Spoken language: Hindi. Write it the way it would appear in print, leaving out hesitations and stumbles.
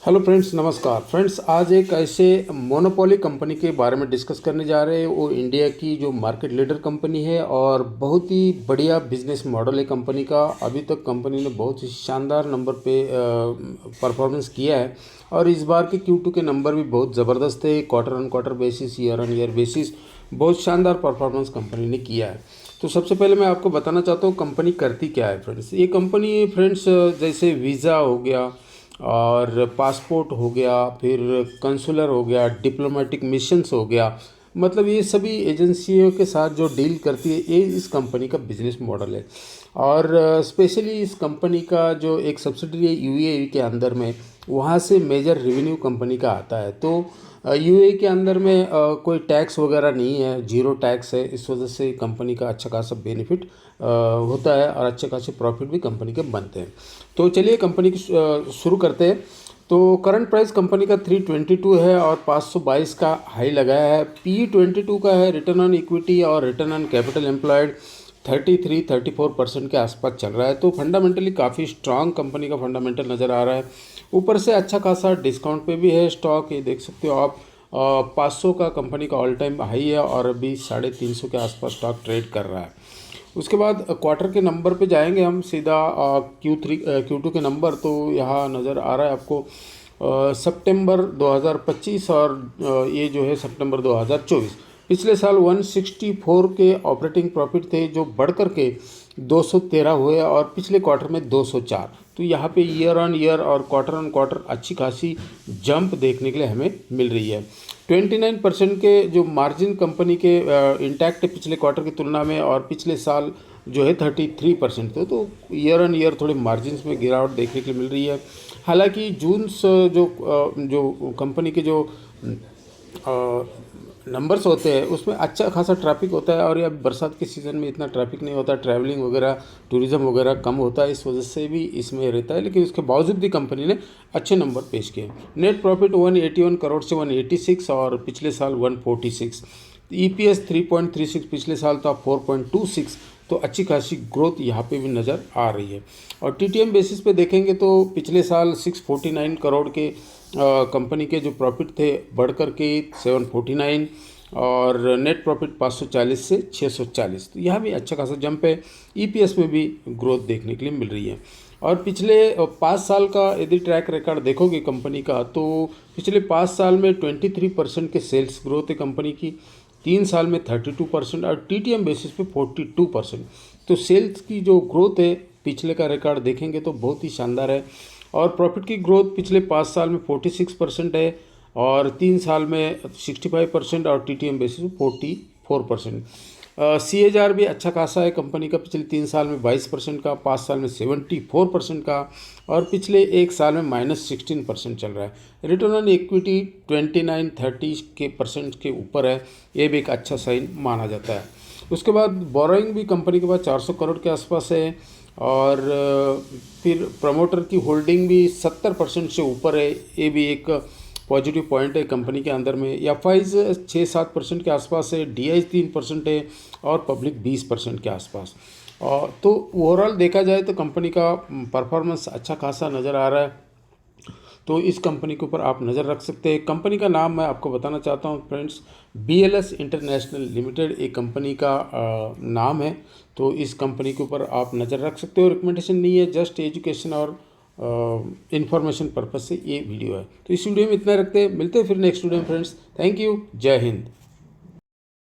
हेलो फ्रेंड्स, नमस्कार फ्रेंड्स। आज एक ऐसे मोनोपोली कंपनी के बारे में डिस्कस करने जा रहे हैं। वो इंडिया की जो मार्केट लीडर कंपनी है और बहुत ही बढ़िया बिजनेस मॉडल है कंपनी का। अभी तक कंपनी ने बहुत ही शानदार नंबर पे परफॉर्मेंस किया है और इस बार के Q2 के नंबर भी बहुत ज़बरदस्त है। Quarter on quarter basis, year on year basis बहुत शानदार परफॉर्मेंस कंपनी ने किया है। तो सबसे पहले मैं आपको बताना चाहता हूँ कंपनी करती क्या है फ्रेंड्स। ये कंपनी फ्रेंड्स जैसे वीज़ा हो गया और पासपोर्ट हो गया, फिर कंसुलर हो गया, डिप्लोमेटिक मिशंस हो गया, मतलब ये सभी एजेंसियों के साथ जो डील करती है, ये इस कंपनी का बिजनेस मॉडल है। और स्पेशली इस कंपनी का जो एक सब्सिडरी है यूएई के अंदर में, वहाँ से मेजर रेवेन्यू कंपनी का आता है। तो यूएई के अंदर में कोई टैक्स वगैरह नहीं है, जीरो टैक्स है। इस वजह से कंपनी का अच्छा खासा बेनिफिट होता है और अच्छे खासे प्रॉफिट भी कंपनी के बनते हैं। तो चलिए कंपनी की शुरू करते हैं। तो करंट प्राइस कंपनी का 322 है और 522 का हाई लगाया है। पी 22 का है। रिटर्न ऑन इक्विटी और रिटर्न ऑन कैपिटल एम्प्लॉयड 33-34% के आसपास चल रहा है। तो फंडामेंटली काफ़ी स्ट्रांग कंपनी का फंडामेंटल नज़र आ रहा है। ऊपर से अच्छा खासा डिस्काउंट पे भी है स्टॉक, ये देख सकते हो आप। 500 का कंपनी का ऑल टाइम हाई है और अभी 350 के आसपास स्टॉक ट्रेड कर रहा है। उसके बाद क्वार्टर के नंबर पे जाएंगे हम सीधा। Q2 के नंबर तो यहाँ नज़र आ रहा है आपको। सितंबर 2025 और ये जो है सितंबर 2024। पिछले साल 164 के ऑपरेटिंग प्रॉफिट थे जो बढ़ कर के 213 हुए और पिछले क्वार्टर में 204। तो यहाँ पे ईयर ऑन ईयर और क्वार्टर ऑन क्वार्टर अच्छी खासी जंप देखने के लिए हमें मिल रही है। 29% के जो मार्जिन कंपनी के इंटैक्ट है पिछले क्वार्टर की तुलना में, और पिछले साल जो है 33% थे। तो ईयर ऑन ईयर थोड़े मार्जिन्स में गिरावट देखने के लिए मिल रही है। हालांकि जो कंपनी के जो नंबर्स होते हैं उसमें अच्छा खासा ट्रैफिक होता है और अब बरसात के सीज़न में इतना ट्रैफिक नहीं होता, ट्रैवलिंग वगैरह टूरिज़्म वगैरह कम होता है, इस वजह से भी इसमें रहता है। लेकिन उसके बावजूद भी कंपनी ने अच्छे नंबर पेश किए। नेट प्रॉफिट 181 करोड़ से 186 और पिछले साल 146। EPS 3.36, पिछले साल था 4.26। तो अच्छी खासी ग्रोथ यहाँ पे भी नज़र आ रही है। और TTM बेसिस पे देखेंगे तो पिछले साल 649 करोड़ के कंपनी के जो प्रॉफिट थे बढ़ कर के 749 और नेट प्रॉफिट 540 से 640। तो यहाँ भी अच्छा खासा जंप है। EPS में भी ग्रोथ देखने के लिए मिल रही है। और पिछले 5 साल का यदि ट्रैक रिकॉर्ड देखोगे कंपनी का, तो पिछले 5 साल में 23% के सेल्स ग्रोथ है कंपनी की, 3 साल में 32% और TTM बेसिस पे 42%। तो सेल्स की जो ग्रोथ है पिछले का रिकॉर्ड देखेंगे तो बहुत ही शानदार है। और प्रॉफिट की ग्रोथ पिछले 5 साल में 46% है और 3 साल में 65% और TTM बेसिस पे 44%। CAGR भी अच्छा खासा है कंपनी का, पिछले 3 साल में 22% का, 5 साल में 74% का और पिछले 1 साल में -16% चल रहा है। रिटर्न ऑन इक्विटी 29-30 के परसेंट के ऊपर है, ये भी एक अच्छा साइन माना जाता है। उसके बाद बोरोइंग भी कंपनी के पास 400 करोड़ के आसपास है और फिर प्रमोटर की होल्डिंग भी 70% से ऊपर है, ये भी एक पॉजिटिव पॉइंट है कंपनी के अंदर में। FIs 6-7% के आसपास है, DIs 3% है और पब्लिक 20% के आसपास। और तो ओवरऑल देखा जाए तो कंपनी का परफॉर्मेंस अच्छा खासा नज़र आ रहा है। तो इस कंपनी के ऊपर आप नज़र रख सकते हैं। कंपनी का नाम मैं आपको बताना चाहता हूँ फ्रेंड्स, BLS इंटरनेशनल लिमिटेड एक कंपनी का नाम है। तो इस कंपनी के ऊपर आप नज़र रख सकते हो। रिकमेंडेशन नहीं है, जस्ट एजुकेशन और इन्फॉर्मेशन पर्पज़ से ये वीडियो है। तो इस वीडियो में इतना रखते हैं, मिलते हैं फिर नेक्स्ट वीडियो में फ्रेंड्स। थैंक यू, जय हिंद।